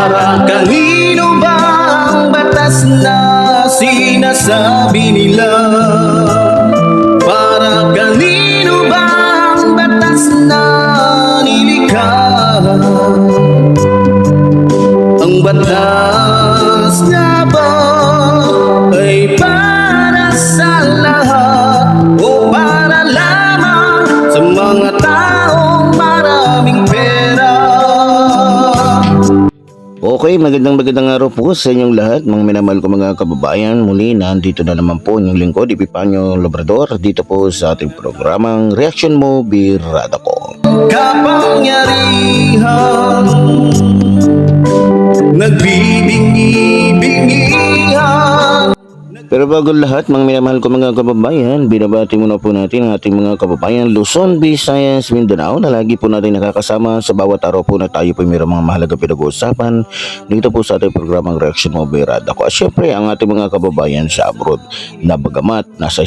Para kanino ba ang batas na sinasabi nila? Para kanino ba ang batas na nilikha? Ang batas nga ba ay para sa lahat o para lamang sa mga taong maraming pera? Okay, magandang araw po sa inyong lahat, mga minamahal ko mga kababayan. Muli, nandito na naman po inyong lingkod, Epifanio Labrador, dito po sa ating programang Reaction Mo, Birada Ko. Kapangyarihan, nagbibingi-bingihan. Pero bago lahat, mga minamahal ko mga kababayan, binabati muna po natin ang ating mga kababayan Luzon, Visayas, Mindanao na lagi po natin nakakasama sa bawat araw po na tayo po mayroong mga mahalaga pinag-uusapan dito po sa ating programang Reaction Mo, Birada Ko. At syempre, ang ating mga kababayan sa abroad na bagamat nasa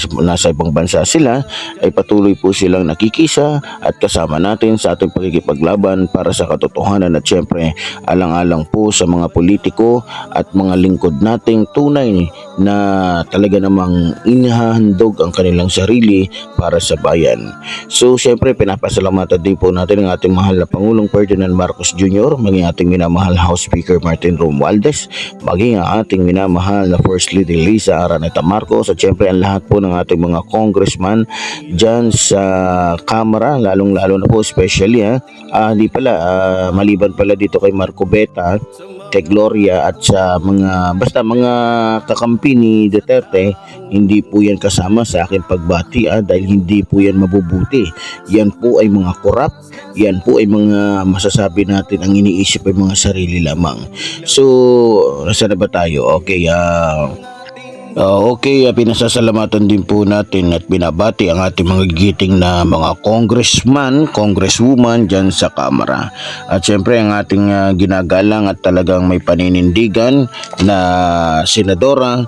ibang bansa sila, ay patuloy po silang nakikisa at kasama natin sa ating pagkikipaglaban para sa katotohanan at syempre alang-alang po sa mga politiko at mga lingkod nating tunay na talaga namang inihahandog ang kanilang sarili para sa bayan. So syempre pinapasalamatan din po natin ang ating mahal na Pangulong Ferdinand Marcos Jr., maging ating minamahal House Speaker Martin Romualdez, maging ang ating minamahal na First Lady Liza Araneta Marcos, at syempre ang lahat po ng ating mga congressman dyan sa Kamara, lalong-lalo na po especially maliban pala dito kay Marco Beta, kay Gloria at sa mga kakampi ni Duterte, hindi po yan kasama sa aking pagbati dahil hindi po yan mabubuti. Yan po ay mga korap, yan po ay mga masasabi natin ang iniisip ay mga sarili lamang. So, nasaan na ba tayo? Okay, pinasasalamatan din po natin at binabati ang ating mga gigiting na mga congressman, congresswoman dyan sa Kamara. At syempre ang ating ginagalang at talagang may paninindigan na Senadora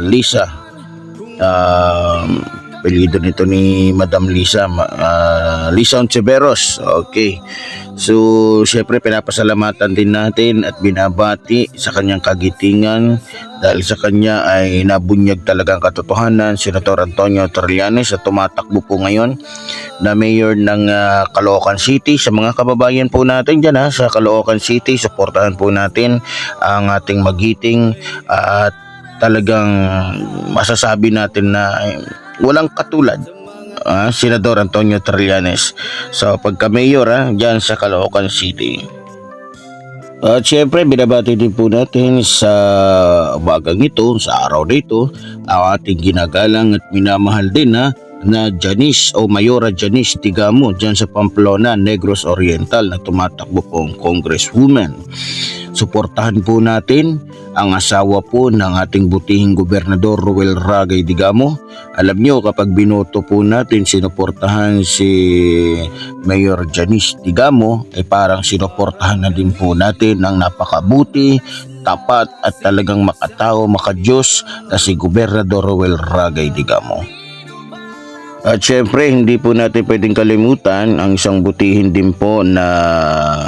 Liza, apelyido nito ni Madam Liza, Liza Ontiveros. Okay. So, syempre pinapasalamatan din natin at binabati sa kanyang kagitingan dahil sa kanya ay nabunyag talaga ang katotohanan, Senator Antonio Trillanes, at tumatakbo po ngayon na mayor ng Caloocan City. Sa mga kababayan po natin dyan sa Caloocan City, suportahan po natin ang ating magiting at talagang masasabi natin na walang katulad Senador Antonio Trillanes sa pagka-mayor dyan sa Caloocan City. At syempre binabati din po natin sa umagang ito, sa araw nito, ang ating ginagalang at minamahal din na Janice o Mayora Janice Tigamo dyan sa Pamplona, Negros Oriental, na tumatakbo pong congresswoman. Suportahan po natin ang asawa po ng ating butihing gobernador Roel Ragay Digamo. Alam nyo, kapag binoto po natin, sinuportahan si Mayor Janice Digamo, ay parang sinuportahan na din po natin ang napakabuti, tapat at talagang makatao, makadiyos na si Gobernador Roel Ragay Digamo. At syempre, hindi po natin pwedeng kalimutan ang isang butihin din po na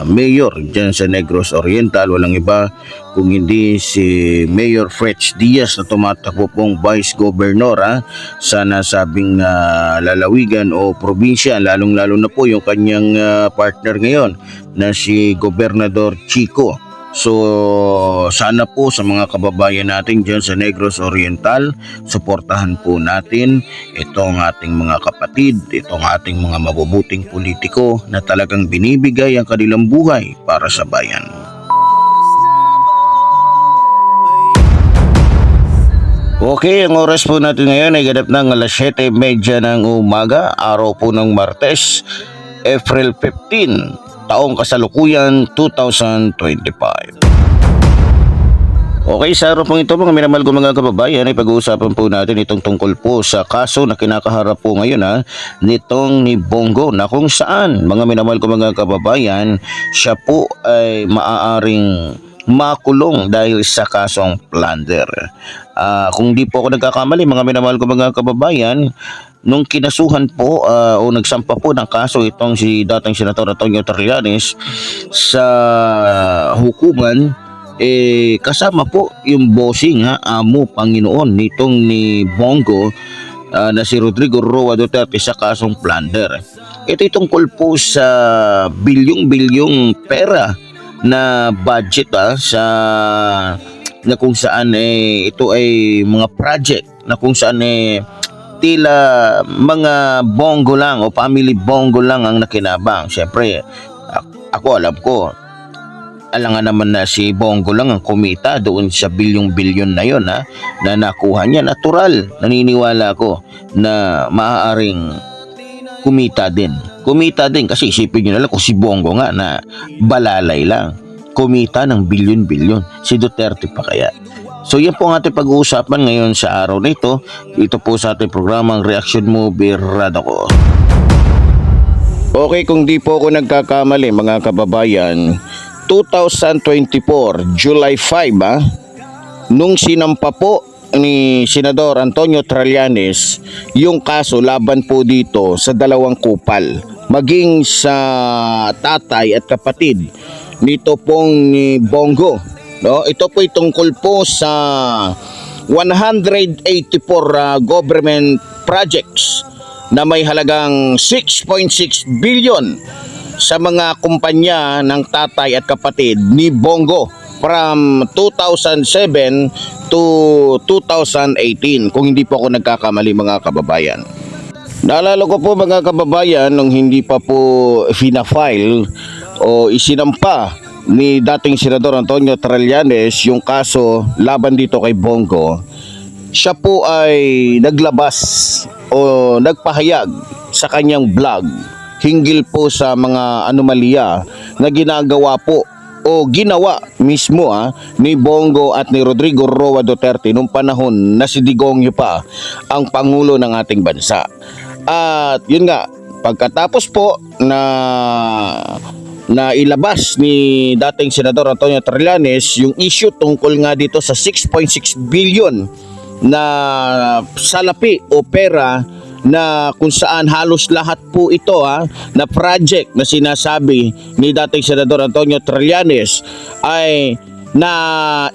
mayor dyan sa Negros Oriental. Walang iba kung hindi si Mayor Fretch Diaz na tumatakbo pong Vice Governor sa nasabing lalawigan o probinsya. Lalong-lalo na po yung kanyang partner ngayon na si Gobernador Chico. So, sana po sa mga kababayan natin dyan sa Negros Oriental, suportahan po natin itong ating mga kapatid, itong ating mga mabubuting politiko na talagang binibigay ang kanilang buhay para sa bayan. Okay, ang oras po natin ngayon ay ganap ng alas 7:30 ng umaga, araw po ng Martes, April 15. Taong kasalukuyan 2025. Okay, sa araw pong ito mga minamahal ko mga kababayan, ay pag-uusapan po natin itong tungkol po sa kaso na kinakaharap po ngayon nitong ni Bongo, na kung saan mga minamahal ko mga kababayan, siya po ay maaaring makulong dahil sa kasong plunder. Kung di po ako nagkakamali, mga minamahal ko mga kababayan, nung kinasuhan po o nagsampa po ng kaso itong si dating Senator Antonio Trillanes sa hukuman, kasama po yung bossing amo Panginoon nitong ni Bongo na si Rodrigo Roa Duterte sa kasong plunder. Ito'y tungkol po sa bilyong-bilyong pera na budget sa na kung saan ito ay mga project na kung saan tila mga bongo lang o family bongo lang ang nakinabang. Siyempre, ako alam ko, alangan naman na si Bongo lang ang kumita doon sa bilyong-bilyon na yon na nakuha niya. Natural, naniniwala ko na maaaring kumita din. Kumita din kasi isipin nyo na lang kung si Bongo nga na balalay lang. Kumita ng bilyon-bilyon. Si Duterte pa kaya? So yan po ang ating pag-uusapan ngayon sa araw na ito. Ito po sa ating programang Reaction Movie Radako. Okay, kung di po ako nagkakamali mga kababayan, 2024, July 5 nung sinampa po ni Senador Antonio Trillanes yung kaso laban po dito sa dalawang kupal, maging sa tatay at kapatid nito pong ni Bongo. No, ito po tungkol po sa 184 government projects na may halagang 6.6 billion sa mga kumpanya ng tatay at kapatid ni Bongo from 2007 to 2018, kung hindi po ako nagkakamali mga kababayan. Naalala ko po mga kababayan, nung hindi pa po fina-file o isinampa ni dating Senador Antonio Trillanes yung kaso laban dito kay Bongo, siya po ay naglabas o nagpahayag sa kanyang vlog hinggil po sa mga anomalya na ginagawa po o ginawa mismo ni Bongo at ni Rodrigo Roa Duterte nung panahon na si Digongyo pa ang pangulo ng ating bansa. At yun nga, pagkatapos po na ilabas ni dating Senador Antonio Trillanes yung issue tungkol nga dito sa 6.6 billion na salapi o pera na kung saan halos lahat po ito na project na sinasabi ni dating Senador Antonio Trillanes ay na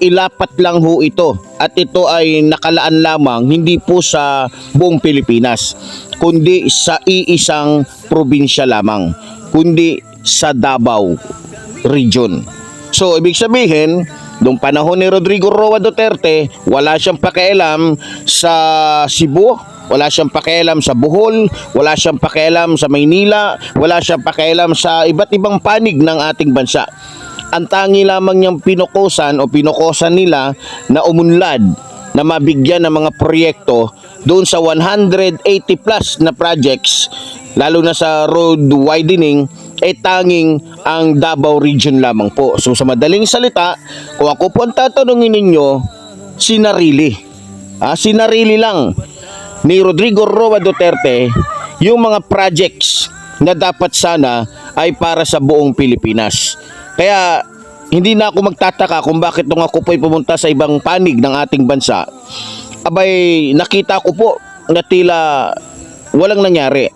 ilapat lang ho ito, at ito ay nakalaan lamang hindi po sa buong Pilipinas kundi sa iisang probinsya lamang, kundi sa Davao region. So ibig sabihin, nung panahon ni Rodrigo Roa Duterte, wala siyang pakialam sa Cebu, wala siyang pakialam sa Bohol, wala siyang pakialam sa Maynila, wala siyang pakialam sa iba't ibang panig ng ating bansa. Ang tangi lamang niyang pinokosan nila na umunlad, na mabigyan ng mga proyekto doon sa 180 plus na projects, lalo na sa road widening, tanging ang Davao region lamang po. So sa madaling salita, kung ako po ang tatanungin ninyo, sinarili lang ni Rodrigo Roa Duterte yung mga projects na dapat sana ay para sa buong Pilipinas. Kaya hindi na ako magtataka kung bakit nung ako po'y pumunta sa ibang panig ng ating bansa, abay nakita ko po na tila walang nangyari.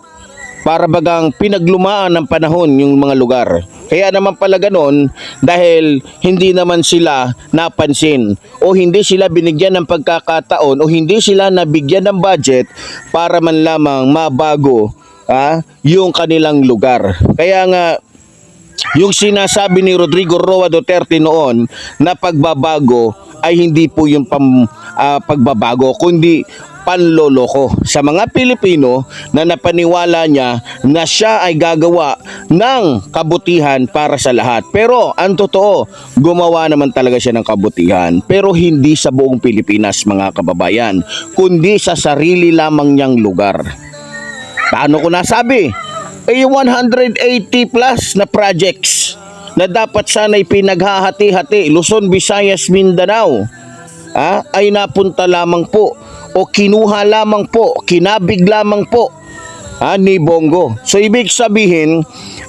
Para bagang pinaglumaan ng panahon yung mga lugar. Kaya naman pala ganon, dahil hindi naman sila napansin o hindi sila binigyan ng pagkakataon o hindi sila nabigyan ng budget para man lamang mabago yung kanilang lugar. Kaya nga yung sinasabi ni Rodrigo Roa Duterte noon na pagbabago ay hindi po yung pagbabago, kundi panloloko sa mga Pilipino na napaniwala niya na siya ay gagawa ng kabutihan para sa lahat. Pero ang totoo, gumawa naman talaga siya ng kabutihan, pero hindi sa buong Pilipinas mga kababayan, kundi sa sarili lamang niyang lugar. Paano ko nasabi? Yung 180 plus na projects na dapat sana'y pinaghahati-hati, Luzon, Visayas, Mindanao, ay napunta lamang po o kinuha lamang po, kinabig lamang po ni Bongo. So ibig sabihin,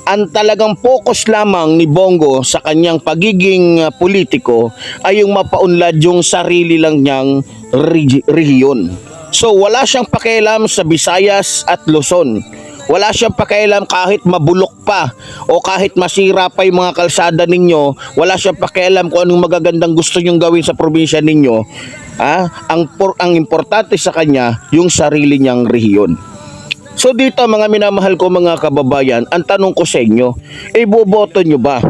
ang talagang focus lamang ni Bongo sa kanyang pagiging politiko ay yung mapaunlad yung sarili lang niyang rehiyon. So wala siyang pakialam sa Visayas at Luzon. Wala siyang pakialam kahit mabulok pa o kahit masira pa yung mga kalsada ninyo. Wala siyang pakialam kung anong magagandang gusto nyong gawin sa probinsya ninyo. Ang importante sa kanya yung sarili niyang rehiyon. So dito mga minamahal ko mga kababayan, ang tanong ko sa inyo, boboto nyo ba?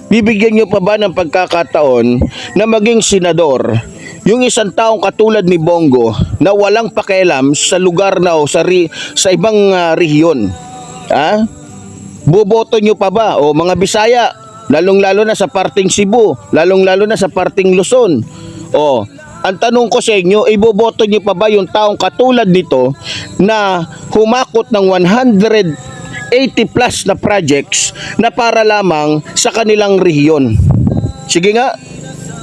Bibigyan nyo pa ba ng pagkakataon na maging senador yung isang taong katulad ni Bongo na walang pakialam sa lugar na o sa ibang rehiyon? Boboto nyo pa ba? O mga Bisaya, lalong-lalo na sa parting Cebu, lalong-lalo na sa parting Luzon. O ang tanong ko sa inyo, iboboto niyo pa ba yung taong katulad nito na humakot ng 180 plus na projects na para lamang sa kanilang rehiyon? Sige nga,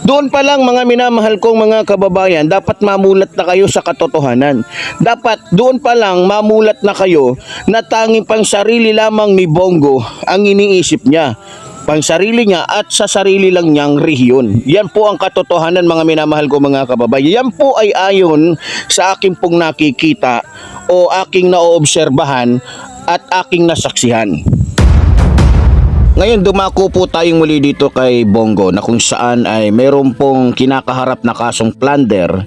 doon pa lang mga minamahal kong mga kababayan, dapat mamulat na kayo sa katotohanan. Dapat doon pa lang mamulat na kayo na tanging pang sarili lamang ni Bongo ang iniisip niya. Pang sarili niya at sa sarili lang niyang rehiyon. Yan po ang katotohanan mga minamahal ko mga kababayan. Yan po ay ayon sa aking pong nakikita o aking naoobserbahan at aking nasaksihan. Ngayon dumako po tayong muli dito kay Bongo na kung saan ay meron pong kinakaharap na kasong plunder.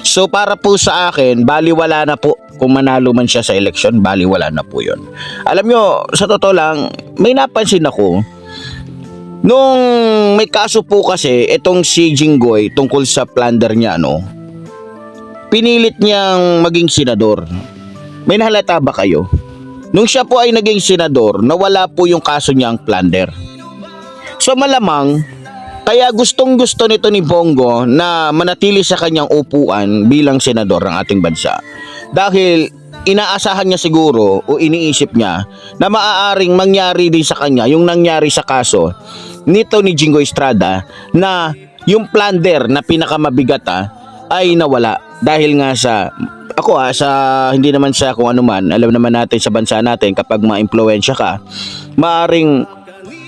So para po sa akin, baliwala na po kung manalo man siya sa eleksyon, baliwala na po yun. Alam nyo, sa totoo lang, may napansin ako. Nung may kaso po kasi itong si Jinggoy tungkol sa plunder niya, pinilit niyang maging senador. May nahalata ba kayo? Nung siya po ay naging senador, nawala po yung kaso niyang plunder. So malamang, kaya gustong-gusto nito ni Bongo na manatili sa kanyang upuan bilang senador ng ating bansa. Dahil inaasahan niya siguro o iniisip niya na maaaring mangyari din sa kanya yung nangyari sa kaso nito ni Jinggoy Estrada na yung plunder na pinakamabigat ay nawala dahil nga sa hindi naman sa kung ano man, alam naman natin sa bansa natin kapag ma-impluwensya ka, maaaring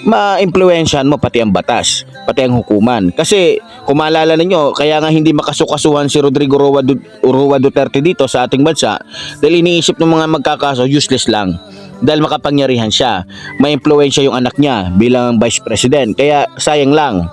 ma-impluwensyahan mo pati ang batas, pati ang hukuman. Kasi kung maalala ninyo, kaya nga hindi makasukasuhan si Rodrigo Roa Duterte dito sa ating bansa dahil iniisip ng mga magkakaso useless lang. Dahil makapangyarihan siya, may impluwensya yung anak niya bilang vice president. Kaya sayang lang,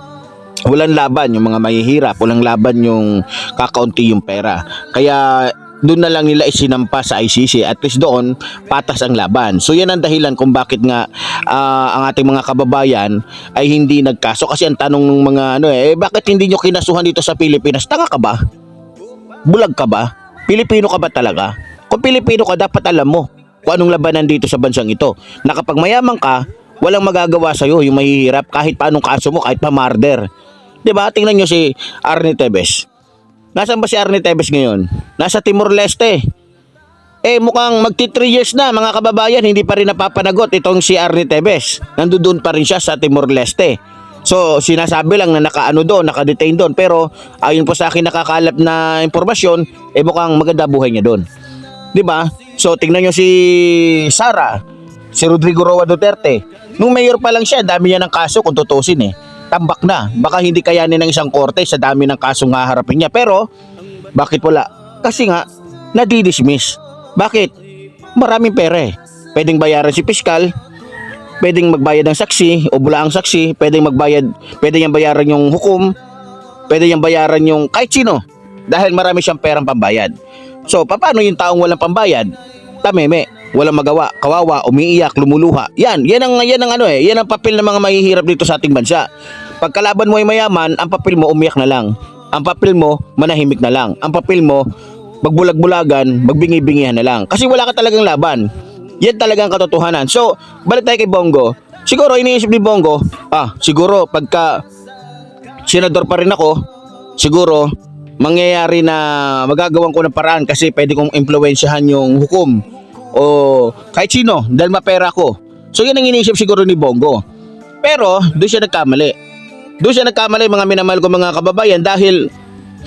walang laban yung mga mahihirap, walang laban yung kakaunti yung pera. Kaya doon na lang nila isinampa sa ICC, at least doon patas ang laban. So yan ang dahilan kung bakit nga ang ating mga kababayan ay hindi nagkaso. Kasi ang tanong ng mga bakit hindi nyo kinasuhan dito sa Pilipinas? Tanga ka ba? Bulag ka ba? Pilipino ka ba talaga? Kung Pilipino ka, dapat alam mo kung anong labanan dito sa bansang ito. Na kapag mayaman ka, walang magagawa sa'yo, yung mahihirap, kahit paanong kaso mo, kahit pa murder. Diba? Tingnan nyo si Arnie Tevez. Nasaan ba si Arnie Tevez ngayon? Nasa Timor-Leste. Mukhang magti 3 years na mga kababayan, hindi pa rin napapanagot itong si Arnie Tevez. Nandoon pa rin siya sa Timor-Leste. So sinasabi lang na naka-detain doon, pero ayon po sa akin nakakalap na impormasyon, mukhang maganda buhay niya doon. 'Di ba? So tingnan niyo si Sara, si Rodrigo Roa Duterte. Nung mayor pa lang siya, dami niya ng kaso kung tutusin tambak na. Baka hindi kayanin ng isang korte sa dami ng kasong haharapin niya. Pero bakit wala? Kasi nga nadi-dismiss. Bakit? Maraming pera Pwedeng bayaran si piskal, pwedeng magbayad ng saksi o bulaang saksi, pwedeng niyang bayaran yung hukom, pwede niyang bayaran yung kahit sino dahil marami siyang perang pambayad. So, paano yung taong walang pambayad? Tameme, walang magawa, kawawa, umiiyak, lumuluha. Yan ang papel ng mga mahihirap dito sa ating bansa. Pagkalaban mo ay mayaman, ang papel mo umiyak na lang. Ang papel mo manahimik na lang. Ang papel mo magbulag-bulagan, magbingi-bingihan na lang. Kasi wala ka talagang laban. Yan talagang katotohanan. So, balik tayo kay Bongo. Siguro iniisip ni Bongo, siguro pagka senador pa rin ako, siguro mangyayari na magagawan ko ng paraan kasi pwede kong impluwensyahan yung hukom o kahit sino dahil mapera ko. So yan ang iniisip siguro ni Bongo. Pero doon siya nagkamali mga minamahal ko mga kababayan, dahil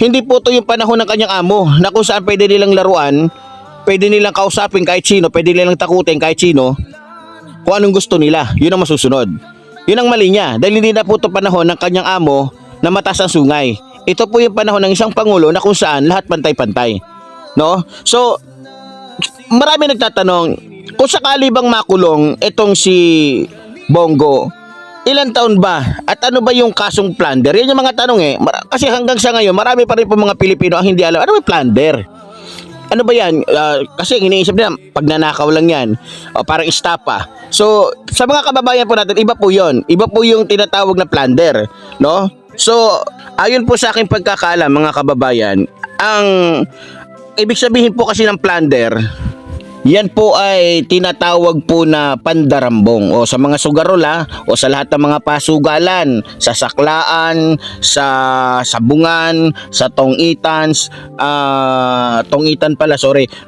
hindi po to yung panahon ng kanyang amo na kung saan pwede nilang laruan, pwede nilang kausapin kahit sino, pwede nilang takutin kahit sino. kung anong gusto nila, yun ang masusunod. Yun ang mali niya dahil hindi na po ito panahon ng kanyang amo na mataas ang sungay. Ito po yung panahon ng isang pangulo na kung saan lahat pantay-pantay. No? So, marami nagtatanong, kung sakali bang makulong itong si Bongo, ilan taon ba? At ano ba yung kasong plunder? Yan yung mga tanong Kasi hanggang sa ngayon, marami pa rin po mga Pilipino ang hindi alam, ano ba plunder? Ano ba yan? Kasi iniisip nila, pagnanakaw lang yan. O parang istapa. So, sa mga kababayan po natin, iba po yon. Iba po yung tinatawag na plunder. No? So, ayon po sa aking pagkakaalam, mga kababayan, ang ibig sabihin po kasi ng plunder, yan po ay tinatawag po na pandarambong o sa mga sugarol o sa lahat ng mga pasugalan, sa saklaan, sa sabungan, sa tongitan,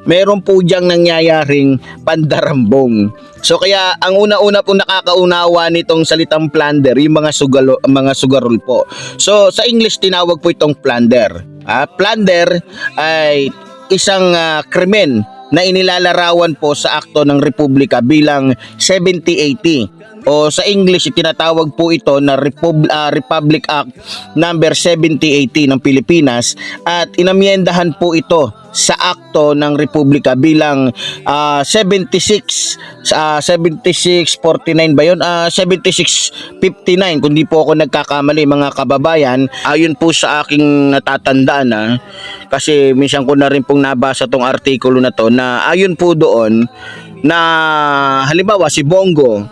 meron po diyang nangyayaring pandarambong. So kaya ang una-una po nakakaunawa nitong salitang plunder, yung mga sugarol po. So sa English tinawag po itong plunder. Plunder ay isang krimen na inilalarawan po sa akto ng Republika bilang 7080 o sa English tinatawag po ito na Republic Act number 7080 ng Pilipinas at inamyendahan po ito sa akto ng Republika bilang 7649 ba yun? 7659 kung di po ako nagkakamali mga kababayan. Ayon po sa aking natatandaan kasi minsan ko na rin pong nabasa tong artikulo na to na ayon po doon na halimbawa si Bongo,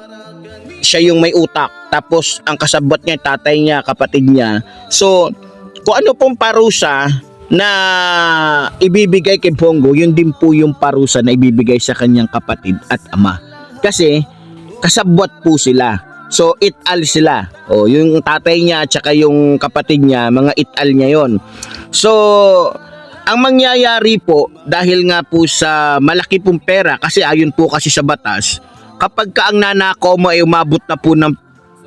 siya yung may utak tapos ang kasabot niya, tatay niya, kapatid niya. So kung ano pong parusa na ibibigay kay Bongo, yun din po yung parusa na ibibigay sa kanyang kapatid at ama. Kasi kasabwat po sila. So it-al sila. O yung tatay niya at saka yung kapatid niya, mga it-al niya yon. So ang mangyayari po dahil nga po sa malaki pong pera, kasi ayon po kasi sa batas, kapag ka ang nanakaw mo ay umabot na po ng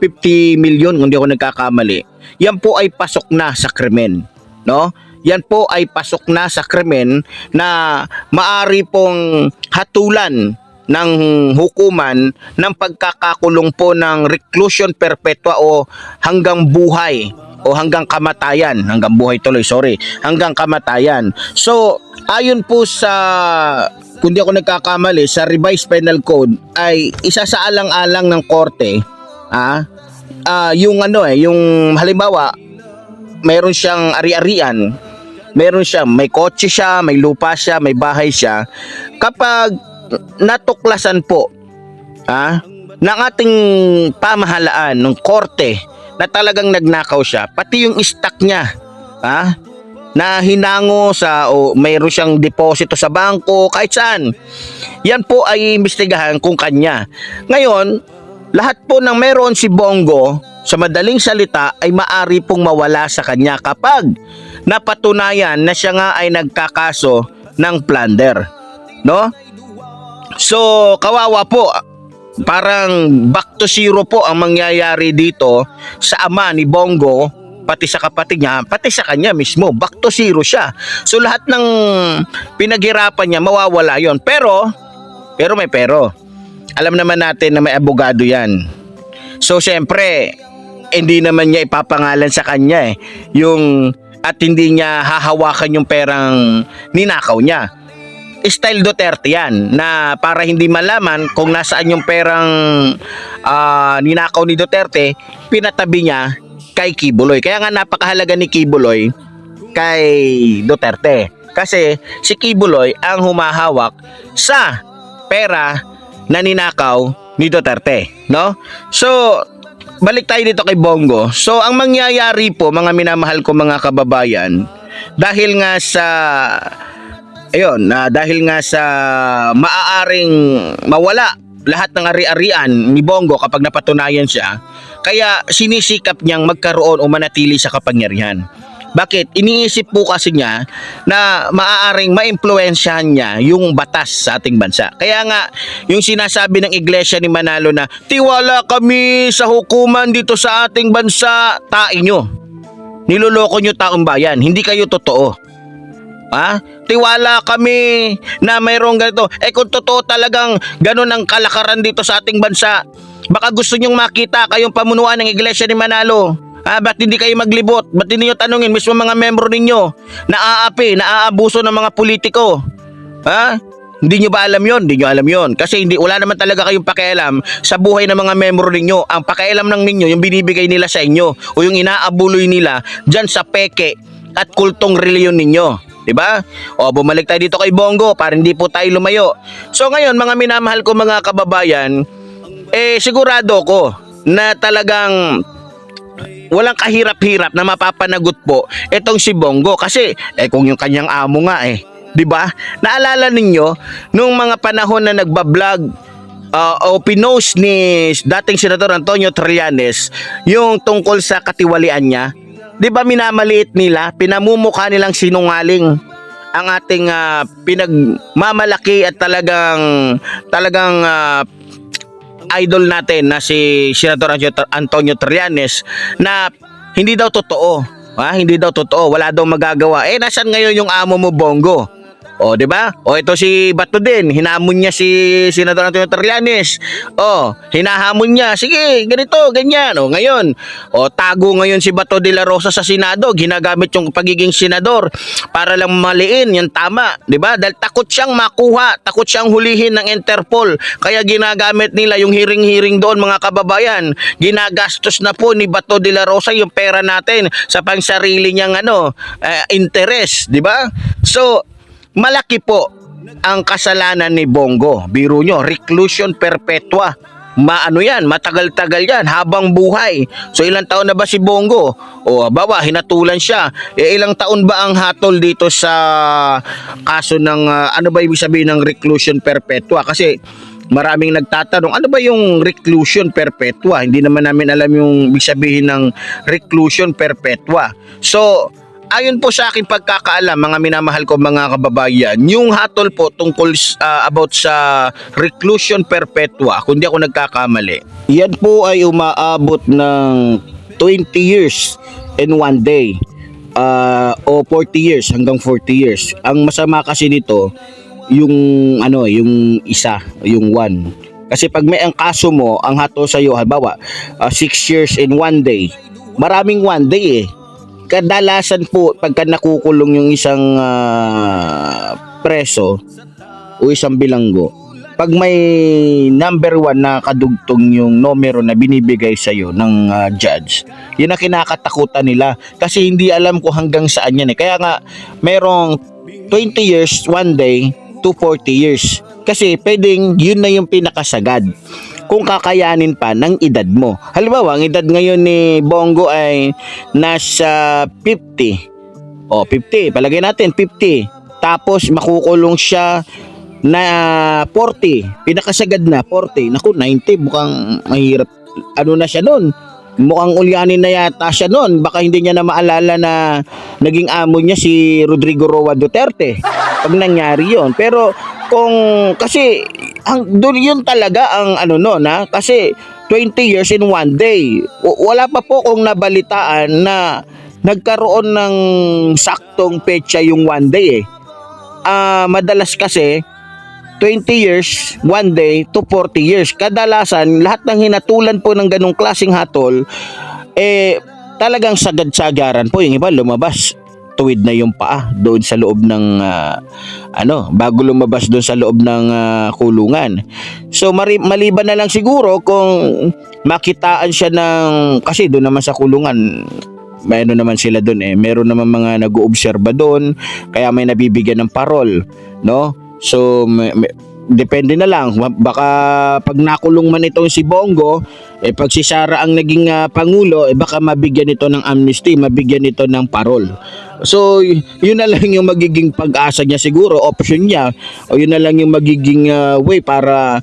50 million, kung di ako nagkakamali, yan po ay pasok na sa krimen. No? Yan po ay pasok na sa krimen na maari pong hatulan ng hukuman ng pagkakakulong po ng reclusion perpetua o hanggang buhay o hanggang kamatayan. Hanggang buhay tuloy, hanggang kamatayan. So, ayon po sa, kung di ako nagkakamali, sa revised penal code ay isa sa alang-alang ng korte yung yung halimbawa mayroon siyang ari-arian, may kotse siya, may lupa siya, may bahay siya. Kapag natuklasan po ng ating pamahalaan, ng korte, na talagang nagnakaw siya, pati yung stock niya, na hinango o mayroon siyang deposito sa bangko, kahit saan, yan po ay imbestigahan kung kanya. Ngayon, lahat po ng meron si Bongo, sa madaling salita, ay maari pong mawala sa kanya kapag napatunayan na siya nga ay nagkakaso ng plunder. No? So, kawawa po. Parang back to zero po ang mangyayari dito sa ama ni Bongo, pati sa kapatid niya, pati sa kanya mismo. Back to zero siya. So, lahat ng pinaghirapan niya, mawawala yon. Pero may pero. Alam naman natin na may abogado yan. So, siyempre, hindi naman niya ipapangalan sa kanya at hindi niya hahawakan yung perang ninakaw niya. Style Duterte yan, na para hindi malaman kung nasaan yung perang ninakaw ni Duterte, pinatabi niya kay Kibuloy. Kaya nga napakahalaga ni Kibuloy kay Duterte. Kasi si Kibuloy ang humahawak sa pera na ninakaw ni Duterte, no? So, balik tayo dito kay Bongo. So, ang mangyayari po, mga minamahal ko mga kababayan, dahil nga sa maaaring mawala lahat ng ari-arian ni Bongo kapag napatunayan siya, kaya sinisikap niyang magkaroon o manatili sa kapangyarihan. Bakit? Iniisip po kasi niya na maaaring maimpluwensyahan niya yung batas sa ating bansa. Kaya nga, yung sinasabi ng Iglesia ni Manalo na tiwala kami sa hukuman dito sa ating bansa, tain nyo. Niloloko nyo taong bayan. Hindi kayo totoo. tiwala kami na mayroong ganito. Kung totoo talagang ganun ang kalakaran dito sa ating bansa, baka gusto nyong makita kayong pamunuan ng Iglesia ni Manalo. Ba't hindi kayo maglibot? Ba't hindi nyo tanungin mismo mga membro ninyo na naaabuso ng mga politiko? Hindi nyo ba alam yon? Hindi nyo alam yon. Kasi wala naman talaga kayong pakialam sa buhay ng mga membro ninyo. Ang pakialam lang ninyo, yung binibigay nila sa inyo o yung inaabuloy nila dyan sa peke at kultong reliyon ninyo. Diba? O bumalik tayo dito kay Bongo para hindi po tayo lumayo. So ngayon mga minamahal ko mga kababayan, sigurado ko na talagang walang kahirap-hirap na mapapanagot po itong si Bongo kasi kung yung kanyang amo nga 'di ba? Naalala ninyo nung mga panahon na nagba-vlog o pinost ni dating Senador Antonio Trillanes yung tungkol sa katiwalian niya, 'di ba minamaliit nila, pinamumukha nilang sinungaling ang ating pinagmamalaki at talagang idol natin na si Senador Antonio Trillanes na hindi daw totoo. Hindi daw totoo, wala daw magagawa. Nasaan ngayon yung amo mo, Bongo? O, di ba? O, ito si Bato din, hinamon niya si Senador Antonio Trillanes. O, hinahamon niya, sige, ganito, ganyan. O, ngayon, tago ngayon si Bato de la Rosa sa Senado, ginagamit yung pagiging senador para lang maliin, yan tama, di ba? Dahil takot siyang makuha, takot siyang hulihin ng Interpol, kaya ginagamit nila yung hearing-hearing doon, mga kababayan. Ginagastos na po ni Bato de la Rosa yung pera natin sa pangsarili niyang interest, di ba? So, malaki po ang kasalanan ni Bongo. Biro nyo, reclusion perpetua. Yan, matagal-tagal yan, habang buhay. So ilang taon na ba si Bongo? Bawa, hinatulan siya. Ilang taon ba ang hatol dito sa kaso ng, ano ba ibig sabihin ng reclusion perpetua? Kasi maraming nagtatanong, ano ba yung reclusion perpetua? Hindi naman namin alam yung ibig sabihin ng reclusion perpetua. So, ayon po sa aking pagkakaalam, mga minamahal ko mga kababayan, yung hatol po tungkol about sa reclusion perpetua, kung di ako nagkakamali, yan po ay umaabot ng 20 years in one day o 40 years hanggang 40 years. Ang masama kasi nito, yung yung one. Kasi pag may ang kaso mo, ang hatol sa iyo, halimbawa 6 years in one day, maraming one day kadalasan po pagka nakukulong yung isang preso o isang bilanggo, pag may number 1 na kadugtong yung numero na binibigay sa iyo ng judge, yun ang kinakatakutan nila kasi hindi alam ko hanggang saan yan kaya nga merong 20 years one day to 40 years kasi pwedeng yun na yung pinakasagad kung kakayanin pa ng edad mo. Halimbawa, ang edad ngayon ni Bongo ay nasa 50. 50. Palagay natin, 50. Tapos, makukulong siya na 40. Pinakasagad na, 40. Naku, 90. Mukhang mahirap. Ano na siya nun? Mukhang ulyanin na yata siya nun. Baka hindi niya na maalala na naging amo niya si Rodrigo Roa Duterte. Pag nangyari yon. Pero, kasi doon yun talaga ang kasi 20 years in one day. Wala pa po kung nabalitaan na nagkaroon ng saktong petsa yung one day madalas kasi 20 years one day to 40 years. Kadalasan lahat ng hinatulan po ng ganong klaseng hatol talagang sagad-sagaran po. Yung iba lumabas tuwid na yung paa doon sa loob ng bago lumabas doon sa loob ng kulungan. So maliban na lang siguro kung makitaan siya ng, kasi doon naman sa kulungan may naman sila doon meron naman mga nag-oobserba doon kaya may nabibigyan ng parol, no? So depende na lang, baka pag nakulong man itong si Bongo, pag si Sara ang naging pangulo, baka mabigyan ito ng amnesty, mabigyan ito ng parol. So yun na lang yung magiging pag-asa niya siguro, option niya, o yun na lang yung magiging way para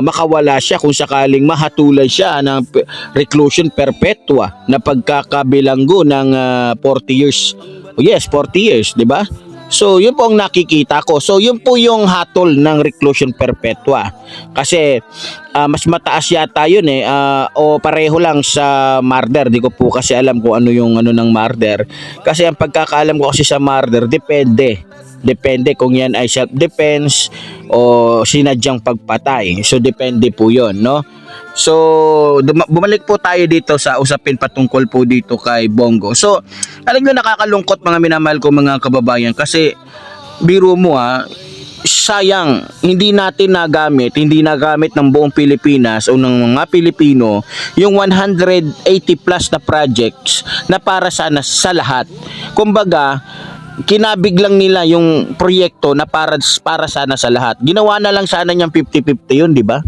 makawala siya kung sakaling mahatulan siya ng reclusion perpetua na pagkakabilanggo ng 40 years. Yes, 40 years, di ba? So, yun po ang nakikita ko. So, yun po yung hatol ng reclusion perpetua. Kasi, mas mataas yata yun o pareho lang sa murder. Di ko po kasi alam kung ano yung ng murder. Kasi ang pagkakaalam ko kasi sa murder, depende. Depende kung yan ay self-defense o sinadyang pagpatay. So depende po 'yon, no? So bumalik po tayo dito sa usapin patungkol po dito kay Bongo. So alam niyo, nakakalungkot mga minamahal ko mga kababayan, kasi biro mo sayang hindi nagamit ng buong Pilipinas o ng mga Pilipino yung 180 plus na projects na para sana sa lahat. Kumbaga, kinabig lang nila yung proyekto na para sana sa lahat. Ginawa na lang sana niyang 50-50 yun, di ba?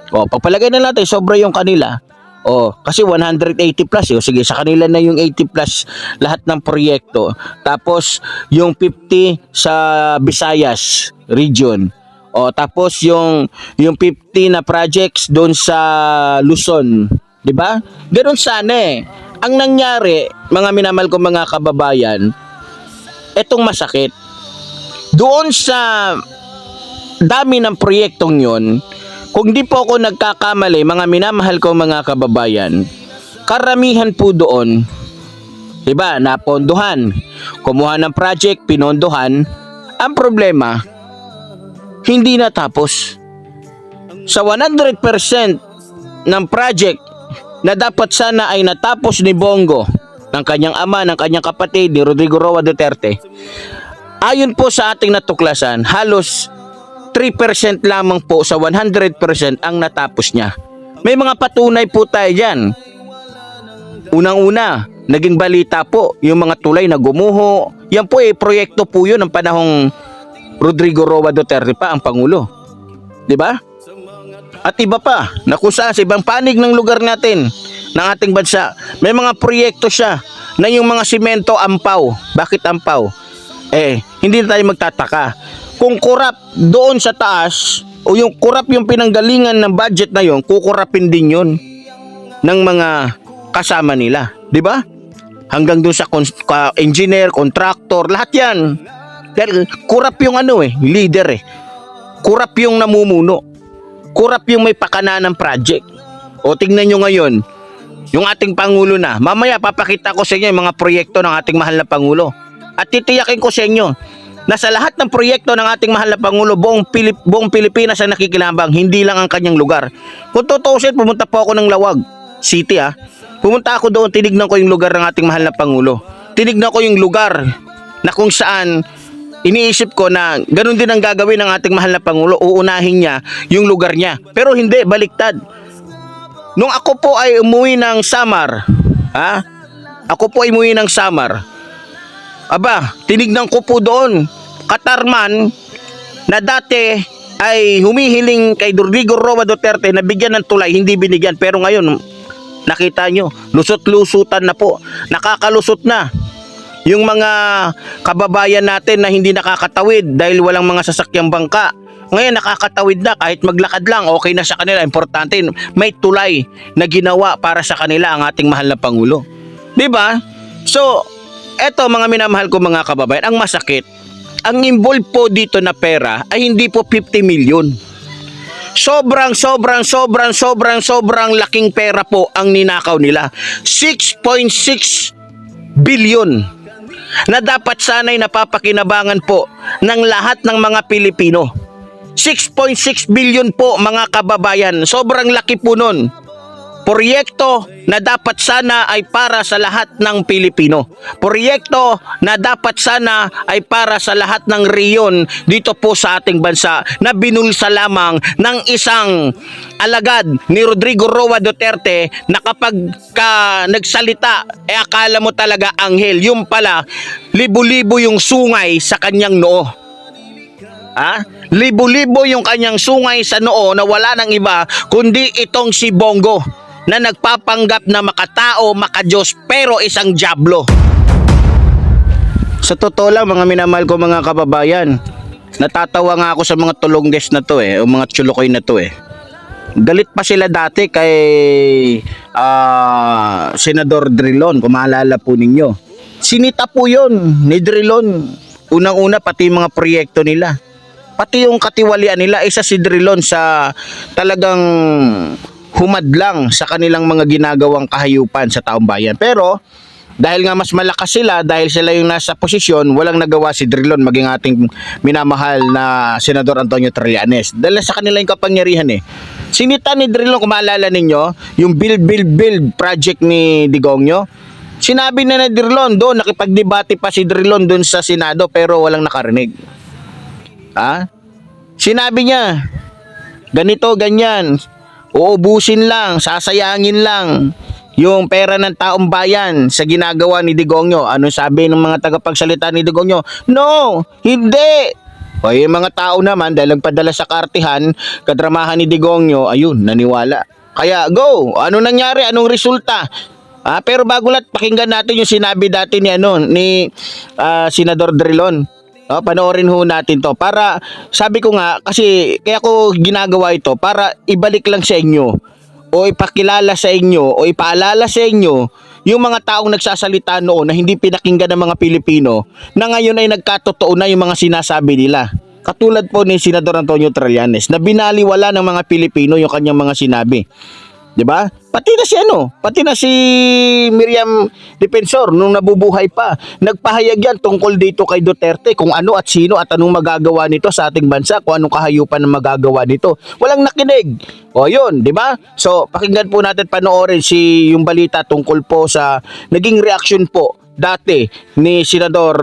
O, pagpalagay na natin, sobra yung kanila. O, kasi 180 plus. O, sige, sa kanila na yung 80 plus lahat ng proyekto. Tapos, yung 50 sa Visayas region. O, tapos yung 50 na projects doon sa Luzon. Di ba? Ganun sana eh. Ang nangyari, mga minamahal ko mga kababayan, etong masakit. Doon sa dami ng proyektong yon, kung di po ako nagkakamali, mga minamahal ko mga kababayan, karamihan po doon, diba, napondohan. Kumuha ng project, pinondohan. Ang problema, hindi natapos. Sa 100% ng project na dapat sana ay natapos ni Bongo, ng kanyang ama, ng kanyang kapatid, ni Rodrigo Roa Duterte, ayon po sa ating natuklasan, halos 3% lamang po sa 100% ang natapos niya. May mga patunay po tayo dyan. Unang-una, naging balita po, yung mga tulay na gumuho. Yan po proyekto po yun ng panahong Rodrigo Roa Duterte pa ang Pangulo. Diba? At iba pa, na kung saan sa ibang panig ng lugar natin, ng ating bansa, may mga proyekto siya na yung mga simento ampaw. Bakit ampaw? Hindi na tayo magtataka. Kung kurap doon sa taas, o yung kurap yung pinanggalingan ng budget na yon, kukurapin din yun ng mga kasama nila. Di ba? Hanggang doon sa engineer, contractor, lahat yan. Dahil kurap yung leader Kurap yung namumuno. Kurap yung may pakana ng project. O tingnan nyo ngayon, yung ating Pangulo na. Mamaya papakita ko sa inyo yung mga proyekto ng ating mahal na Pangulo. At titiyakin ko sa inyo na sa lahat ng proyekto ng ating mahal na Pangulo, buong Pilipinas ang nakikinabang, hindi lang ang kanyang lugar. Kung tutuusin, pumunta po ako ng Lawag City Pumunta ako doon, tinignan ko yung lugar ng ating mahal na Pangulo. Tinignan ko yung lugar na kung saan iniisip ko na ganun din ang gagawin ng ating mahal na Pangulo, uunahin niya yung lugar niya. Pero hindi, baliktad. Nung ako po ay umuwi ng Samar, tinignan ko po doon, Katarman, na dati ay humihiling kay Rodrigo Roa Duterte na bigyan ng tulay, hindi binigyan. Pero ngayon, nakita nyo, lusot-lusutan na po, nakakalusot na yung mga kababayan natin na hindi nakakatawid dahil walang mga sasakyang bangka. Ngayon nakakatawid na, kahit maglakad lang, okay na sa kanila. Importante, may tulay na ginawa para sa kanila ang ating mahal na Pangulo. Diba? So, eto mga minamahal ko mga kababayan, ang masakit, ang involved po dito na pera ay hindi po 50 million. Sobrang laking pera po ang ninakaw nila. 6.6 billion na dapat sana'y napapakinabangan po ng lahat ng mga Pilipino. 6.6 billion po mga kababayan. Sobrang laki po nun. Proyekto na dapat sana ay para sa lahat ng Pilipino. Proyekto na dapat sana ay para sa lahat ng rehiyon dito po sa ating bansa na binulsa lamang ng isang alagad ni Rodrigo Roa Duterte na kapag nagsalita, akala mo talaga anghel. Yung pala, libo-libo yung sungay sa kanyang noo. Libo-libo yung kanyang sungay sa noo na wala nang iba kundi itong si Bongo na nagpapanggap na makatao, makadiyos, pero isang diablo. Sa totoo lang mga minamahal ko mga kababayan, natatawa nga ako sa mga tulongges na to o mga tsulokoy na to Galit pa sila dati kay Senador Drilon, kung maalala po ninyo. Sinita po yun ni Drilon. Unang-una pati mga proyekto nila. Pati yung katiwalian nila, isa si Drilon sa talagang humadlang sa kanilang mga ginagawang kahayupan sa taong bayan. Pero Dahil nga mas malakas sila, dahil sila yung nasa posisyon, walang nagawa si Drilon maging ating minamahal na Senador Antonio Trillanes. Dahil sa kanila yung kapangyarihan eh. Sinita ni Drilon, kung maalala ninyo, yung build project ni Digongyo. Sinabi na Drilon doon, nakipagdebate pa si Drilon doon sa Senado pero walang nakarinig. Ha? Sinabi niya, ganito, ganyan, uubusin lang, sasayangin lang yung pera ng taong bayan sa ginagawa ni Digongyo. Ano sabi ng mga tagapagsalita ni Digongyo? No, hindi. O yung mga tao naman, dahil nagpadala sa kartihan, kadramahan ni Digongyo, ayun, naniwala. Kaya go, ano nangyari, anong resulta? Pero bago lahat, pakinggan natin yung sinabi dati ni Senador Drilon. Panoorin ho natin to para, sabi ko nga, kasi kaya ko ginagawa ito para ibalik lang sa inyo o ipakilala sa inyo o ipaalala sa inyo yung mga taong nagsasalita noon na hindi pinakinggan ng mga Pilipino na ngayon ay nagkatotoo na yung mga sinasabi nila. Katulad po ni Senador Antonio Trillanes na binaliwala ng mga Pilipino yung kanyang mga sinabi. 'Di ba? Pati na si Miriam Defensor nung nabubuhay pa. Nagpahayag yan tungkol dito kay Duterte kung ano at sino at anong magagawa nito sa ating bansa, kung anong kahayupan na magagawa nito. Walang nakinig. O yun, 'di ba? So, pakinggan po natin, panoorin yung balita tungkol po sa naging reaksyon po dati ni Senador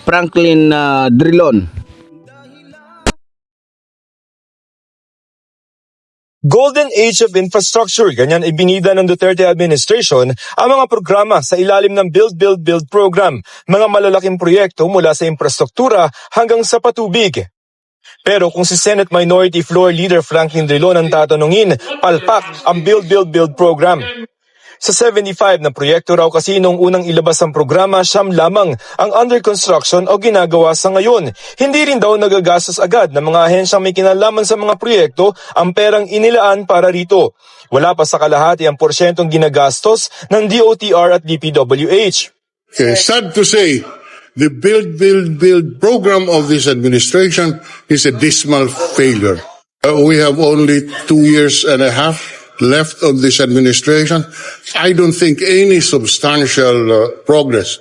Franklin Drilon. Golden Age of Infrastructure, ganyan ibinida ng Duterte administration ang mga programa sa ilalim ng Build program, mga malalaking proyekto mula sa infrastruktura hanggang sa patubig. Pero kung si Senate Minority Floor Leader Franklin Drilon ang tatanungin, palpak ang Build program. Sa 75 na proyekto raw kasi nung unang ilabas ang programa, 9 lamang ang under construction o ginagawa sa ngayon. Hindi rin daw nagagastos agad ng mga ahensyang may kinalaman sa mga proyekto ang perang inilaan para rito. Wala pa sa kalahati ang porsyentong ginagastos ng DOTR at DPWH. Sad to say, the build program of this administration is a dismal failure. We have only 2 years and a half left of this administration. I don't think any substantial progress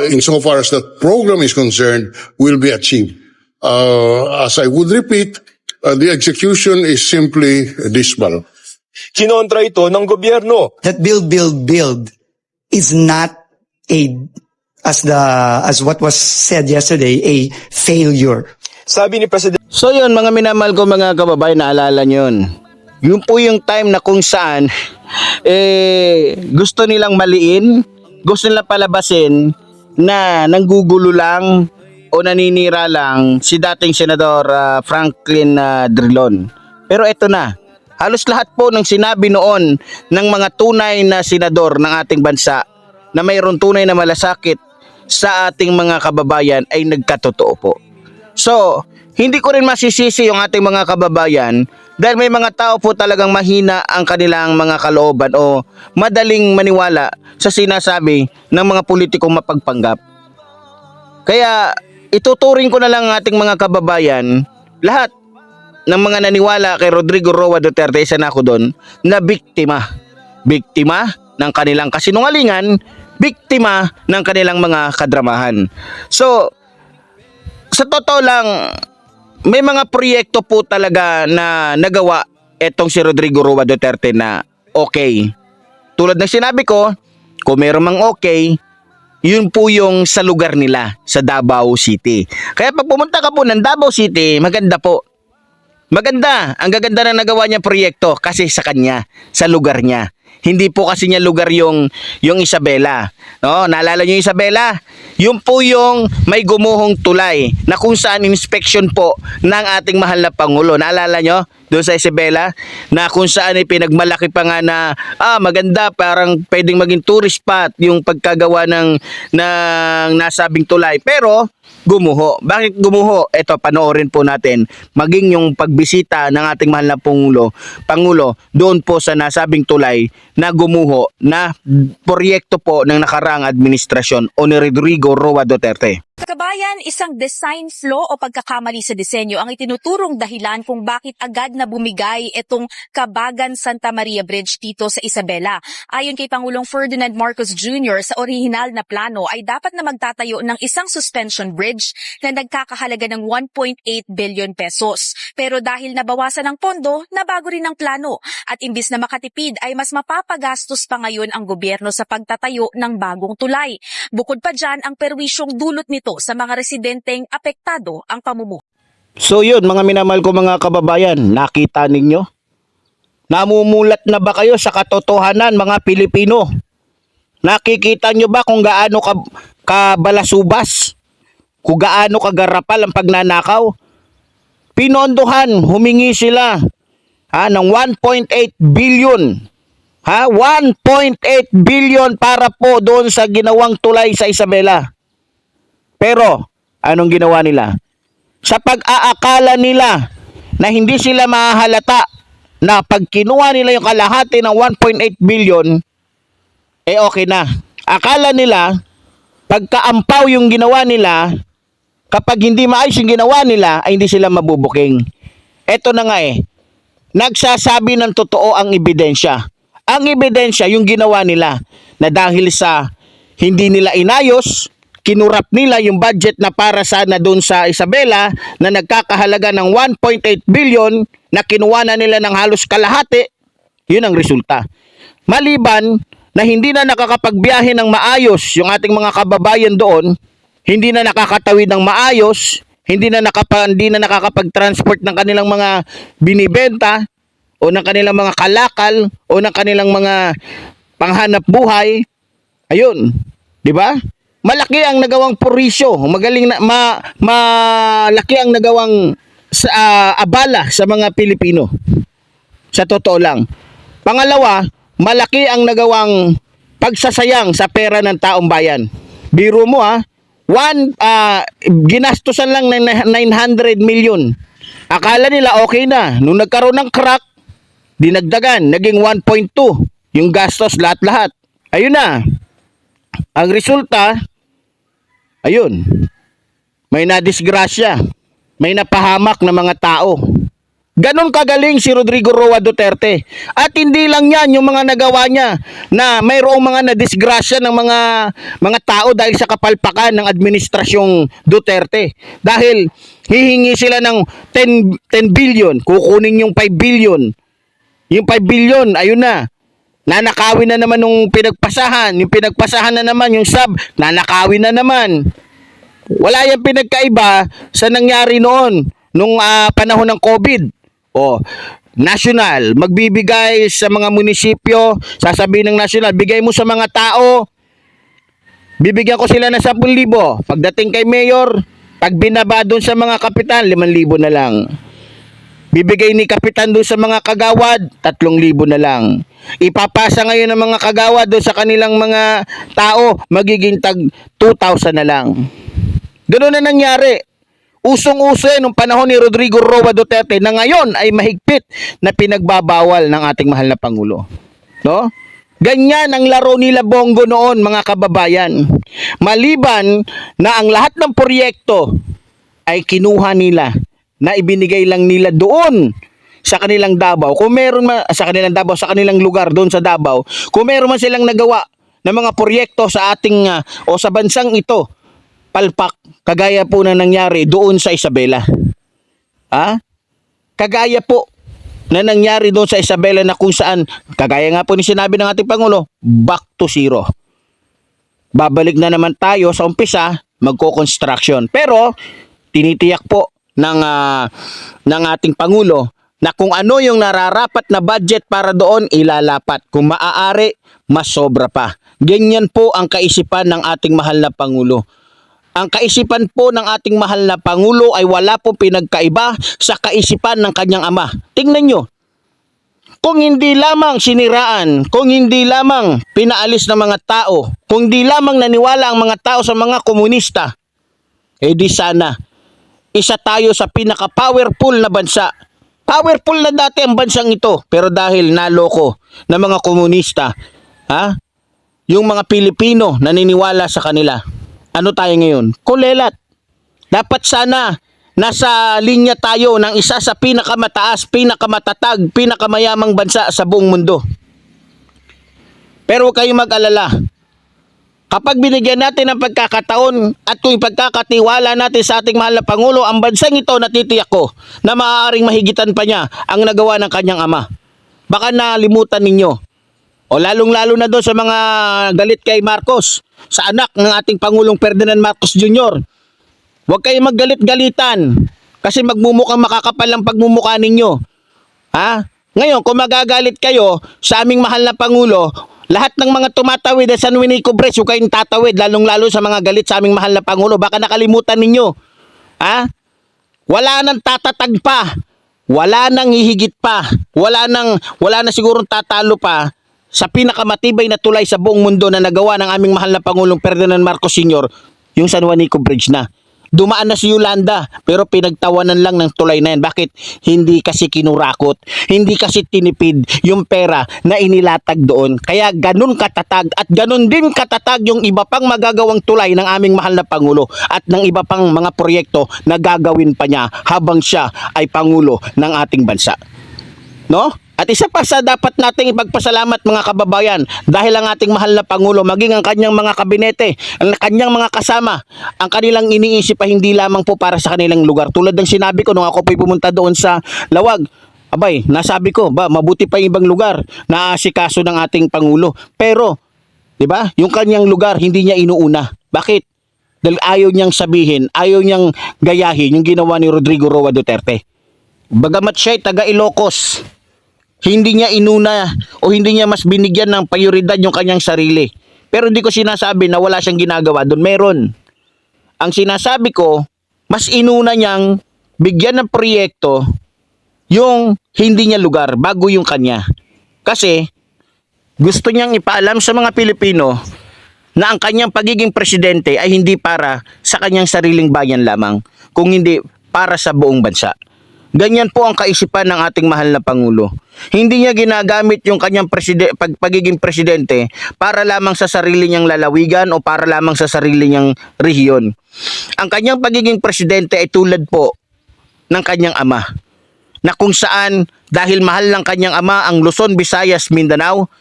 insofar as the program is concerned will be achieved. As I would repeat, the execution is simply dismal. Kinontra ito ng gobyerno. That build is not as what was said yesterday, a failure. Sabi ni Presidente So yun, mga minamahal ko mga kababayan, naalala nyo yun. Yun po yung time na kung saan gusto nilang maliin, gusto nilang palabasin na nanggugulo lang o naninira lang si dating Senador Franklin Drilon. Pero eto na, halos lahat po ng sinabi noon ng mga tunay na senador ng ating bansa na mayroon tunay na malasakit sa ating mga kababayan ay nagkatotoo po. So, hindi ko rin masisisi yung ating mga kababayan dahil may mga tao po talagang mahina ang kanilang mga kalooban o madaling maniwala sa sinasabi ng mga politikong mapagpanggap. Kaya ituturing ko na lang ang ating mga kababayan, lahat ng mga naniwala kay Rodrigo Roa Duterte, isa na ako doon, na biktima. Biktima ng kanilang kasinungalingan, biktima ng kanilang mga kadramahan. So, sa totoo lang, may mga proyekto po talaga na nagawa etong si Rodrigo Roa Duterte na okay. Tulad ng sinabi ko, kung meron mang okay, yun po yung sa lugar nila, sa Davao City. Kaya pag pumunta ka po ng Davao City, maganda po. Maganda, ang gaganda na nagawa niya proyekto kasi sa kanya, sa lugar niya. Hindi po kasi niya lugar yung Isabela. No, naalala niyo yung Isabela? Yun po yung may gumuhong tulay na kung saan inspection po ng ating mahal na Pangulo. Naalala niyo? Doon sa Isabela na kung saan ay pinagmalaki pa nga na maganda, parang pwedeng maging tourist spot yung pagkagawa ng nasabing tulay. Pero gumuho. Bakit gumuho? Ito, panoorin po natin. Maging yung pagbisita ng ating mahal na Pangulo doon po sa nasabing tulay na gumuho na proyekto po ng nakarang administrasyon o ni Rodrigo Roa Duterte. Kabayan, isang design flaw o pagkakamali sa disenyo ang itinuturong dahilan kung bakit agad na bumigay itong Kabagan Santa Maria Bridge dito sa Isabela. Ayon kay Pangulong Ferdinand Marcos Jr., sa orihinal na plano ay dapat na magtatayo ng isang suspension bridge na nagkakahalaga ng 1.8 billion pesos. Pero dahil nabawasan ng pondo, nabago rin ang plano at imbis na makatipid ay mas mapapagastos pa ngayon ang gobyerno sa pagtatayo ng bagong tulay. Bukod pa dyan, ang perwisyong dulot nito sa mga residenteng apektado ang pamumuhay. So yun, mga minamahal ko mga kababayan, nakita ninyo? Namumulat na ba kayo sa katotohanan mga Pilipino? Nakikita nyo ba kung gaano kabalasubas? Kung gaano kagarapal ang pagnanakaw? Pinondohan, humingi sila ng 1.8 billion. 1.8 billion para po doon sa ginawang tulay sa Isabela. Pero, anong ginawa nila? Sa pag-aakala nila na hindi sila mahahalata na pag kinuha nila yung kalahati ng 1.8 billion, okay na. Akala nila, pagkaampaw yung ginawa nila, kapag hindi maayos yung ginawa nila, ay hindi sila mabubuking. Eto na nga nagsasabi ng totoo ang ebidensya. Ang ebidensya, yung ginawa nila, na dahil sa hindi nila inayos, kinurap nila yung budget na para sana doon sa Isabela na nagkakahalaga ng 1.8 billion na kinuha na nila ng halos kalahati, yun ang resulta. Maliban na hindi na nakakapagbiyahe ng maayos yung ating mga kababayan doon, hindi na nakakatawid ng maayos, hindi na nakakapag-transport ng kanilang mga binibenta o ng kanilang mga kalakal o ng kanilang mga panghanap buhay. Ayun, 'di ba? Malaki ang nagawang purisyo, malaki ang nagawang abala sa mga Pilipino. Sa totoo lang. Pangalawa, malaki ang nagawang pagsasayang sa pera ng taong bayan. Biro mo ginastusan lang ng 900 million. Akala nila okay na. Nung nagkaroon ng crack, dinagdagan, naging 1.2 yung gastos lahat-lahat. Ayun na. Ang resulta, ayun, may nadisgrasya, may napahamak na mga tao. Ganon kagaling si Rodrigo Roa Duterte. At hindi lang yan yung mga nagawa niya na mayroong mga nadisgrasya ng mga tao dahil sa kapalpakan ng administrasyong Duterte. Dahil hihingi sila ng 10 billion, kukunin yung 5 billion. Yung 5 billion, ayun na. Nanakawin na naman nung pinagpasahan. Yung pinagpasahan na naman, yung sub, nanakawin na naman. Wala yung pinagkaiba sa nangyari noon, nung panahon ng COVID. National, magbibigay sa mga munisipyo, sasabihin ng national, bigay mo sa mga tao, bibigyan ko sila ng 10,000. Pagdating kay mayor, pag binaba doon sa mga kapitan, 5,000 na lang. Bibigay ni kapitan doon sa mga kagawad, 3,000 na lang. Ipapasa ngayon ng mga kagawad doon sa kanilang mga tao, magiging tag 2,000 na lang. Ganoon na nangyari. Usong-uso nung panahon ni Rodrigo Roa Duterte na ngayon ay mahigpit na pinagbabawal ng ating mahal na Pangulo. No? Ganyan ang laro nila Bongo noon, mga kababayan. Maliban na ang lahat ng proyekto ay kinuha nila, na ibinigay lang nila doon sa kanilang Davao. Kung meron man sa kanilang Davao, sa kanilang lugar doon sa Davao, kung meron man silang nagawa ng mga proyekto sa ating o sa bansang ito, palpak, kagaya po na nangyari doon sa Isabela. Kagaya po na nangyari doon sa Isabela na kung saan, kagaya nga po ni sinabi ng ating Pangulo, back to zero. Babalik na naman tayo sa umpisa, magko-construction. Pero tinitiyak po ng ating Pangulo na kung ano yung nararapat na budget para doon, ilalapat. Kung maaari, mas sobra pa. Ganyan po ang kaisipan ng ating mahal na Pangulo. Ang kaisipan po ng ating mahal na Pangulo ay wala pong pinagkaiba sa kaisipan ng kanyang ama. Tingnan nyo. Kung hindi lamang siniraan, kung hindi lamang pinaalis ng mga tao, kung hindi lamang naniwala ang mga tao sa mga komunista, di sana isa tayo sa pinaka-powerful na bansa. Powerful na dati ang bansang ito, pero dahil naloko ng mga komunista, yung mga Pilipino naniniwala sa kanila. ano tayo ngayon? Kulelat. Dapat sana nasa linya tayo ng isa sa pinakamataas, pinakamatatag, pinakamayamang bansa sa buong mundo. Pero huwag kayong mag-alala. Kapag binigyan natin ng pagkakataon at kung pagkakatiwala natin sa ating mahal na Pangulo, ang bansang ito natitiyak ko na maaaring mahigitan pa niya ang nagawa ng kanyang ama. Baka nalimutan ninyo. O lalong-lalo na doon sa mga galit kay Marcos, sa anak ng ating Pangulong Ferdinand Marcos Jr. Huwag kayong maggalit-galitan kasi magmumukhang makakapal ang pagmumukha ninyo. Ha? Ngayon, kung magagalit kayo sa aming mahal na Pangulo, lahat ng mga tumatawid sa San Juanico Bridge, huwag kayong tatawid, lalong-lalo sa mga galit sa aming mahal na Pangulo. Baka nakalimutan ninyo. Ha? Wala nang tatatag pa. Wala nang hihigit pa. Wala na sigurong tatalo pa sa pinakamatibay na tulay sa buong mundo na nagawa ng aming mahal na Pangulong Ferdinand Marcos Sr., yung San Juanico Bridge na. Dumaan na si Yolanda pero pinagtawanan lang ng tulay na yan. Bakit? Hindi kasi kinurakot, hindi kasi tinipid yung pera na inilatag doon. Kaya ganun katatag at ganun din katatag yung iba pang magagawang tulay ng aming mahal na Pangulo at ng iba pang mga proyekto na gagawin pa niya habang siya ay Pangulo ng ating bansa. No? At isa pa sa dapat nating ipagpasalamat mga kababayan dahil ang ating mahal na Pangulo maging ang kanyang mga kabinete, ang kanyang mga kasama, ang kanilang iniisip ay hindi lamang po para sa kanilang lugar. Tulad ng sinabi ko nung ako po'y pumunta doon sa Lawag, abay, nasabi ko, mabuti pa yung ibang lugar na asikaso ng ating Pangulo. Pero, di ba, yung kanyang lugar hindi niya inuuna. Bakit? Dahil ayaw niyang sabihin, ayaw niyang gayahin yung ginawa ni Rodrigo Roa Duterte. Bagamat siya'y taga Ilocos, hindi niya inuna o hindi niya mas binigyan ng prioridad yung kanyang sarili. Pero hindi ko sinasabi na wala siyang ginagawa doon. Meron. Ang sinasabi ko, mas inuna niyang bigyan ng proyekto yung hindi niya lugar bago yung kanya. Kasi gusto niyang ipaalam sa mga Pilipino na ang kanyang pagiging presidente ay hindi para sa kanyang sariling bayan lamang, kung hindi para sa buong bansa. Ganyan po ang kaisipan ng ating mahal na Pangulo. Hindi niya ginagamit yung kanyang pagiging presidente para lamang sa sarili niyang lalawigan o para lamang sa sarili niyang rehiyon. Ang kanyang pagiging presidente ay tulad po ng kanyang ama, na kung saan dahil mahal ng kanyang ama ang Luzon, Visayas, Mindanao,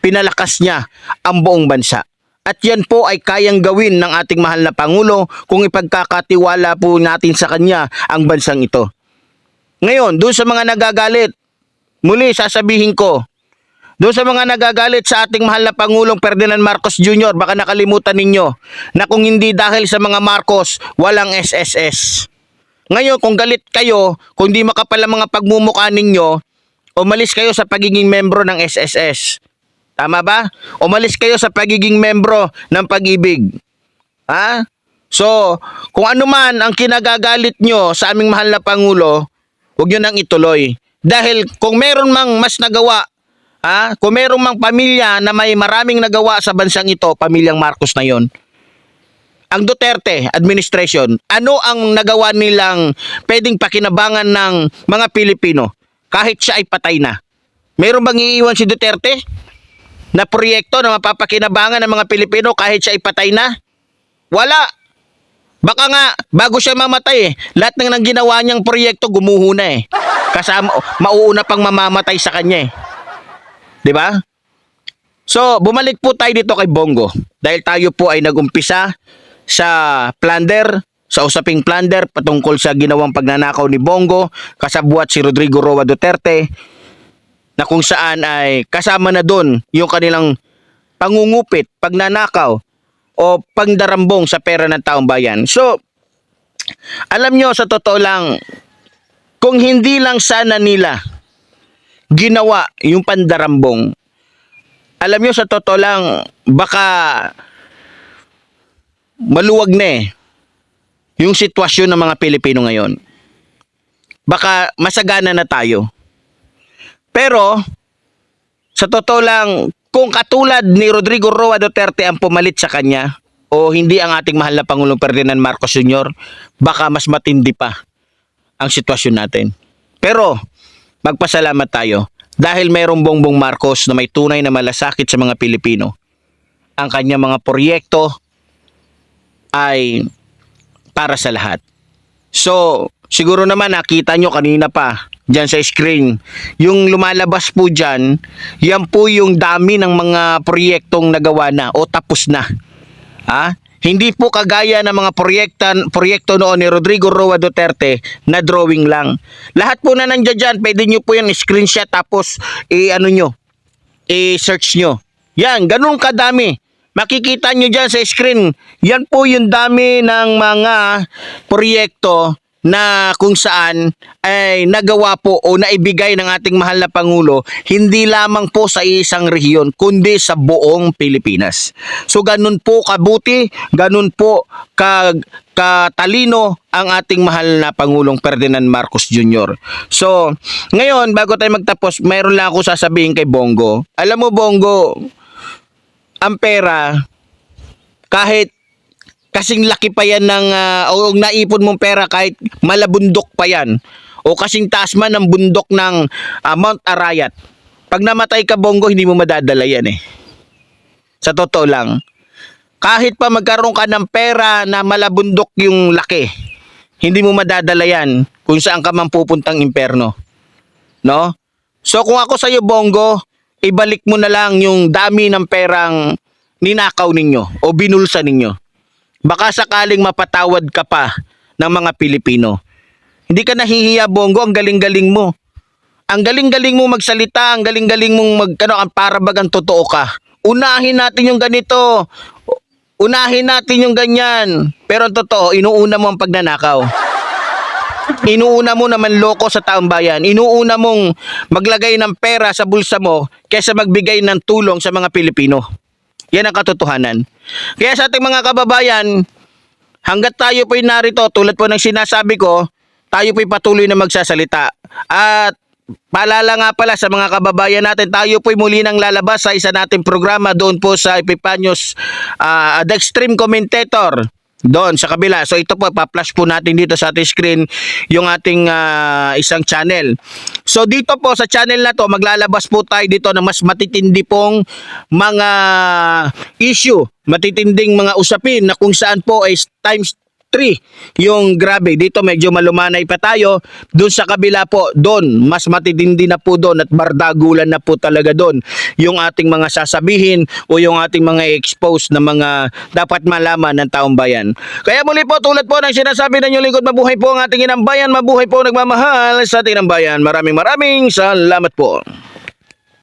pinalakas niya ang buong bansa. At yan po ay kayang gawin ng ating mahal na Pangulo kung ipagkakatiwala po natin sa kanya ang bansang ito. Ngayon, doon sa mga nagagalit, muli sasabihin ko, doon sa mga nagagalit sa ating mahal na Pangulong Ferdinand Marcos Jr., baka nakalimutan ninyo na kung hindi dahil sa mga Marcos, walang SSS. Ngayon, kung galit kayo, kung di makapal ang mga pagmumukha ninyo, umalis kayo sa pagiging membro ng SSS. Tama ba? Umalis kayo sa pagiging membro ng Pag-ibig. Ha? So, kung ano man ang kinagagalit nyo sa aming mahal na Pangulo, huwag nyo nang ituloy. Dahil kung meron mang mas nagawa, kung meron mang pamilya na may maraming nagawa sa bansang ito, pamilyang Marcos na yon. Ang Duterte administration, ano ang nagawa nilang pwedeng pakinabangan ng mga Pilipino kahit siya ay patay na? Meron bang iiwan si Duterte na proyekto na mapapakinabangan ng mga Pilipino kahit siya ay patay na? Wala. Baka nga, bago siya mamatay lahat ng nang ginawa niyang proyekto gumuho na Kasama, mauuna pang mamamatay sa kanya 'Di ba? So, bumalik po tayo dito kay Bongo. Dahil tayo po ay nagumpisa sa plunder, sa usaping plunder patungkol sa ginawang pagnanakaw ni Bongo, kasabuat si Rodrigo Roa Duterte, na kung saan ay kasama na doon yung kanilang pangungupit, pagnanakaw, o pangdarambong sa pera ng taong bayan. So, alam nyo, sa totoo lang, kung hindi lang sana nila ginawa yung pandarambong, alam nyo, sa totoo lang, baka maluwag na yung sitwasyon ng mga Pilipino ngayon. Baka masagana na tayo. Pero, sa totoo lang, kung katulad ni Rodrigo Roa Duterte ang pumalit sa kanya o hindi ang ating mahal na Pangulong Ferdinand Marcos Sr., baka mas matindi pa ang sitwasyon natin. Pero magpasalamat tayo dahil mayroong Bongbong Marcos na may tunay na malasakit sa mga Pilipino. Ang kanyang mga proyekto ay para sa lahat. So, siguro naman nakita nyo kanina pa dyan sa screen. Yung lumalabas po dyan, yan po yung dami ng mga proyektong nagawa na o tapos na. Hindi po kagaya ng mga proyekto noon ni Rodrigo Roa Duterte na drawing lang. Lahat po na nandiyan dyan, pwede nyo po yan screenshot tapos i-search nyo. Yan, ganun kadami. Makikita nyo dyan sa screen. Yan po yung dami ng mga proyekto na kung saan ay nagawa po o naibigay ng ating mahal na Pangulo hindi lamang po sa isang rehiyon kundi sa buong Pilipinas. So ganun po kabuti, ganun po katalino ang ating mahal na Pangulong Ferdinand Marcos Jr. So ngayon bago tayo magtapos, mayroon lang ako sasabihin kay Bongo. Alam mo Bongo, ang pera kahit kasing laki pa yan ng o naipon mong pera kahit malabundok pa yan o kasing taas man ng bundok ng Mount Arayat. Pag namatay ka Bongo, hindi mo madadala yan Sa totoo lang. Kahit pa magkaroon ka ng pera na malabundok yung laki, hindi mo madadala yan kung saan ka man pupuntang impyerno. No? So kung ako sa'yo Bongo, ibalik mo na lang yung dami ng perang ninakaw ninyo o binulsa ninyo. Baka sakaling mapatawad ka pa ng mga Pilipino. Hindi ka nahihiya Bongo, ang galing-galing mo. Ang galing-galing mo magsalita, ang galing-galing mong ang para bagang totoo ka. Unahin natin yung ganito. Unahin natin yung ganyan. Pero ang totoo, inuuna mo ang pagnanakaw. Inuuna mo naman loko sa taong bayan. Inuuna mong maglagay ng pera sa bulsa mo kaysa magbigay ng tulong sa mga Pilipino. Yan ang katotohanan. Kaya sa ating mga kababayan, hanggat tayo po'y narito, tulad po ng sinasabi ko, tayo po'y patuloy na magsasalita. At paalala nga pala sa mga kababayan natin, tayo po'y muli nang lalabas sa isa nating programa doon po sa Epiphanios The Extreme Commentator. Doon sa kabila. So ito po, pa-flash po natin dito sa ating screen yung ating isang channel. So dito po sa channel na to, maglalabas po tayo dito ng mas matitindi pong mga issue, matitinding mga usapin na kung saan po ay times 3 yung grabe. Dito medyo malumanay pa tayo. Doon sa kabila po, doon mas matitindi na po doon at bardagulan na po talaga doon yung ating mga sasabihin o yung ating mga expose na mga dapat malaman ng taong bayan. Kaya muli po, tulad po ng sinasabi ng inyong lingkod, mabuhay po ang ating inang bayan, mabuhay po nagmamahal sa ating inang bayan. Maraming salamat po.